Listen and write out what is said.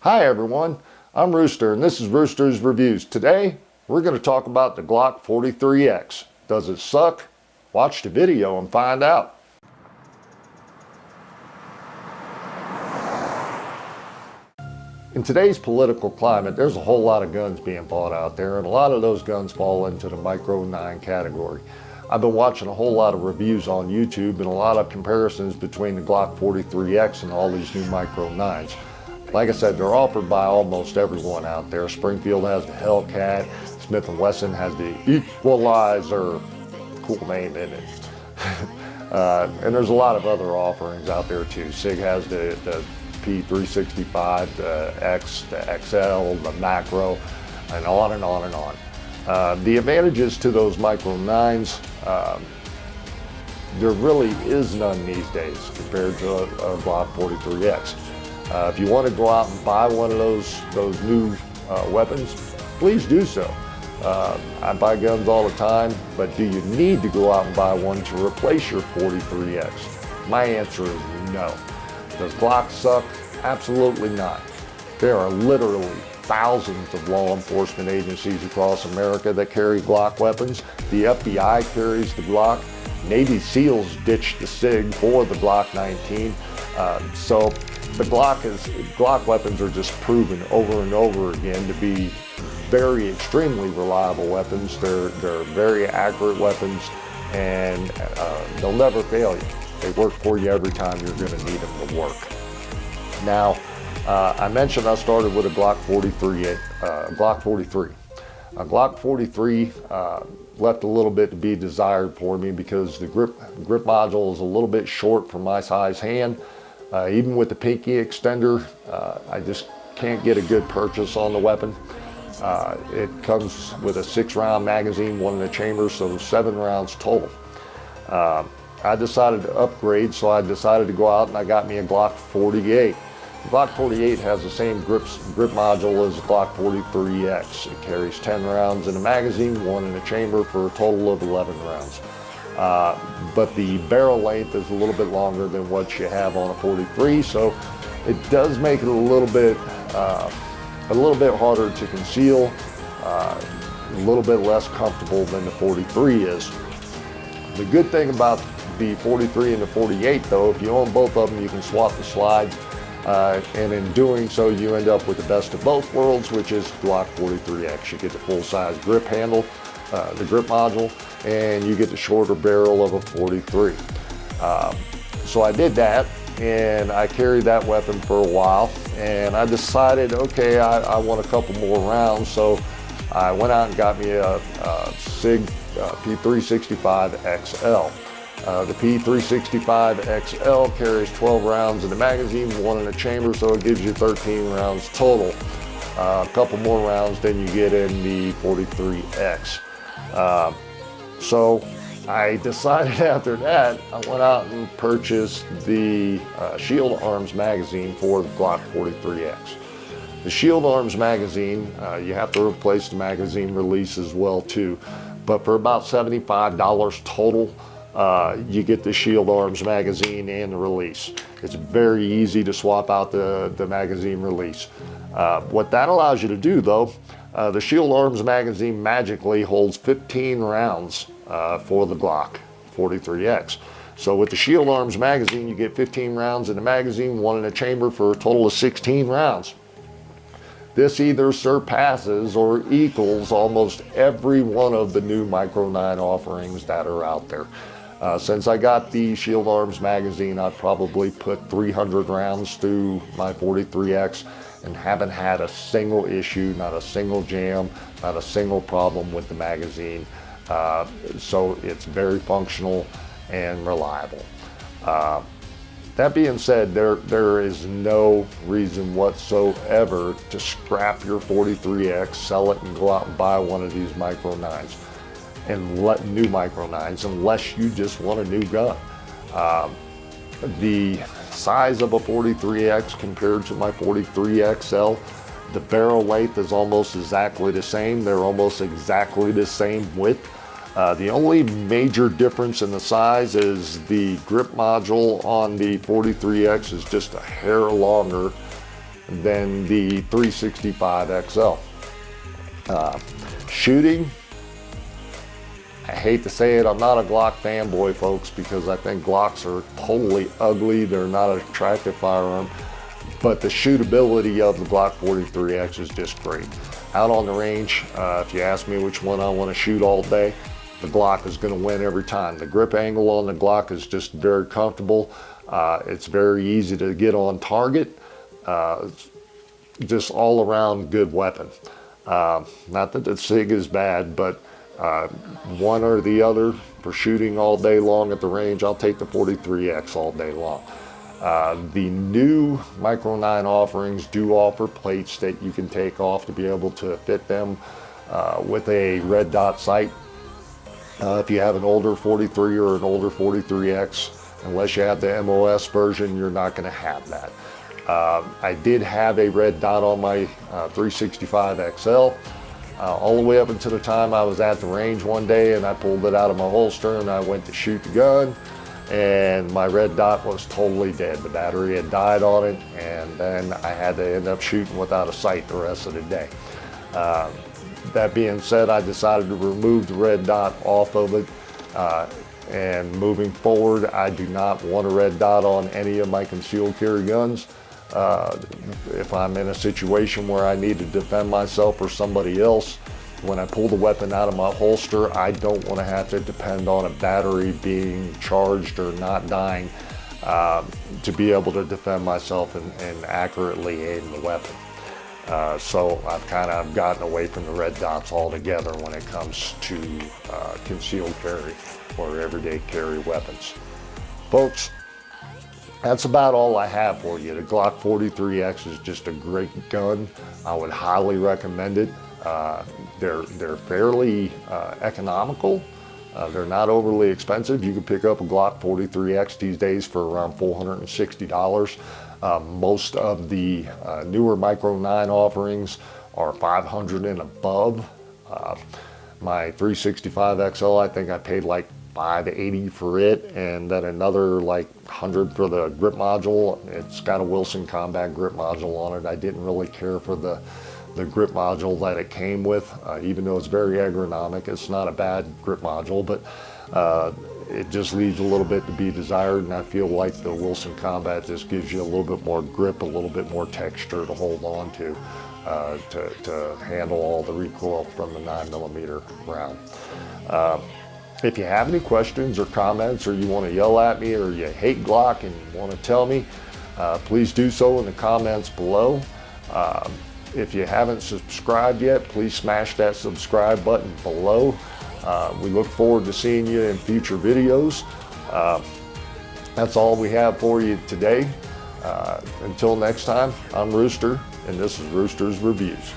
Hi everyone, I'm Rooster and this is Rooster's Reviews. Today we're going to talk about the Glock 43x. Does it suck? Watch the video and find out. In today's political climate, there's a whole lot of guns being bought out there, and a lot of those guns fall into the Micro 9 category. I've been watching a whole lot of reviews on YouTube and a lot of comparisons between the Glock 43x and all these new Micro 9s. Like I said, they're offered by almost everyone out there. Springfield has the Hellcat, Smith & Wesson has the Equalizer, cool name in it. And there's a lot of other offerings out there too. SIG has the P365, the X, the XL, the Macro, and on and on and on. The advantages to those Micro 9s, there really is none these days compared to a Glock 43x. If you want to go out and buy one of those new weapons, please do so. I buy guns all the time, but do you need to go out and buy one to replace your 43x? My answer is no. Does Glock suck? Absolutely not. There are literally thousands of law enforcement agencies across America that carry Glock weapons. The FBI carries the Glock. Navy SEALs ditched the SIG for the Glock 19. So the Glock weapons are just proven over and over again to be very extremely reliable weapons. They're very accurate weapons, and they'll never fail you. They work for you every time you're going to need them to work. Now, I mentioned I started with a Glock 43. A Glock 43 left a little bit to be desired for me because the grip module is a little bit short for my size hand. Even with the pinky extender, I just can't get a good purchase on the weapon. It comes with a 6-round magazine, one in the chamber, so 7 rounds total. I decided to upgrade, so I decided to go out and I got me a Glock 48. The Glock 48 has the same grip module as the Glock 43x. It carries 10 rounds in a magazine, 1 in a chamber, for a total of 11 rounds. But the barrel length is a little bit longer than what you have on a 43, so it does make it a little bit harder to conceal, a little bit less comfortable than the 43 is. The good thing about the 43 and the 48, though, if you own both of them, you can swap the slides, and in doing so, you end up with the best of both worlds, which is Glock 43x. You get the full-size grip handle, the grip module, and you get the shorter barrel of a 43. So I did that, and I carried that weapon for a while, and I decided, okay, I want a couple more rounds, so I went out and got me a SIG P365 XL. The P365 XL carries 12 rounds in the magazine, 1 in the chamber, so it gives you 13 rounds total. A couple more rounds than you get in the 43X. So I decided after that, I went out and purchased the Shield Arms magazine for the Glock 43X. The Shield Arms magazine, you have to replace the magazine release as well too, but for about $75 total, you get the Shield Arms magazine and the release. It's very easy to swap out the magazine release. What that allows you to do, though, the Shield Arms magazine magically holds 15 rounds for the Glock 43x. So with the Shield Arms magazine, you get 15 rounds in the magazine, 1 in the chamber, for a total of 16 rounds. This either surpasses or equals almost every one of the new Micro 9 offerings that are out there. Since I got the Shield Arms magazine, I've probably put 300 rounds through my 43x and haven't had a single issue, not a single jam, not a single problem with the magazine. So it's very functional and reliable. That being said, there is no reason whatsoever to scrap your 43x, sell it, and go out and buy one of these Micro 9s. And new Micro 9s, unless you just want a new gun. The size of a 43x compared to my 43XL, the barrel length is almost exactly the same. They're almost exactly the same width. The only major difference in the size is the grip module on the 43X is just a hair longer than the 365 XL. Shooting, I hate to say it, I'm not a Glock fanboy, folks, because I think Glocks are totally ugly. They're not an attractive firearm, but the shootability of the Glock 43X is just great. Out on the range, if you ask me which one I want to shoot all day, the Glock is going to win every time. The grip angle on the Glock is just very comfortable. It's very easy to get on target. Just all around good weapon. Not that the SIG is bad, but one or the other for shooting all day long at the range, I'll take the 43X all day long. The new Micro 9 offerings do offer plates that you can take off to be able to fit them with a red dot sight. If you have an older 43 or an older 43X, unless you have the MOS version, you're not going to have that. I did have a red dot on my 365 XL all the way up until the time I was at the range one day and I pulled it out of my holster and I went to shoot the gun, and my red dot was totally dead. The battery had died on it, and then I had to end up shooting without a sight the rest of the day. That being said, I decided to remove the red dot off of it, and moving forward, I do not want a red dot on any of my concealed carry guns. If I'm in a situation where I need to defend myself or somebody else, when I pull the weapon out of my holster, I don't want to have to depend on a battery being charged or not dying to be able to defend myself and accurately aim the weapon. So I've kind of gotten away from the red dots altogether when it comes to concealed carry or everyday carry weapons. Folks, that's about all I have for you. The Glock 43X is just a great gun. I would highly recommend it. They're fairly economical. They're not overly expensive. You can pick up a Glock 43X these days for around $460. Most of the newer Micro 9 offerings are $500 and above. My 365 XL, I think I paid like $580 for it, and then another like $100 for the grip module. It's got a Wilson Combat grip module on it. I didn't really care for the grip module that it came with, even though it's very ergonomic. It's not a bad grip module, but it just leaves a little bit to be desired, and I feel like the Wilson Combat just gives you a little bit more grip, a little bit more texture to hold on to handle all the recoil from the 9mm round. If you have any questions or comments, or you want to yell at me, or you hate Glock and you want to tell me, please do so in the comments below. If you haven't subscribed yet, please smash that subscribe button below. We look forward to seeing you in future videos. That's all we have for you today. Until next time, I'm Rooster, and this is Rooster's Reviews.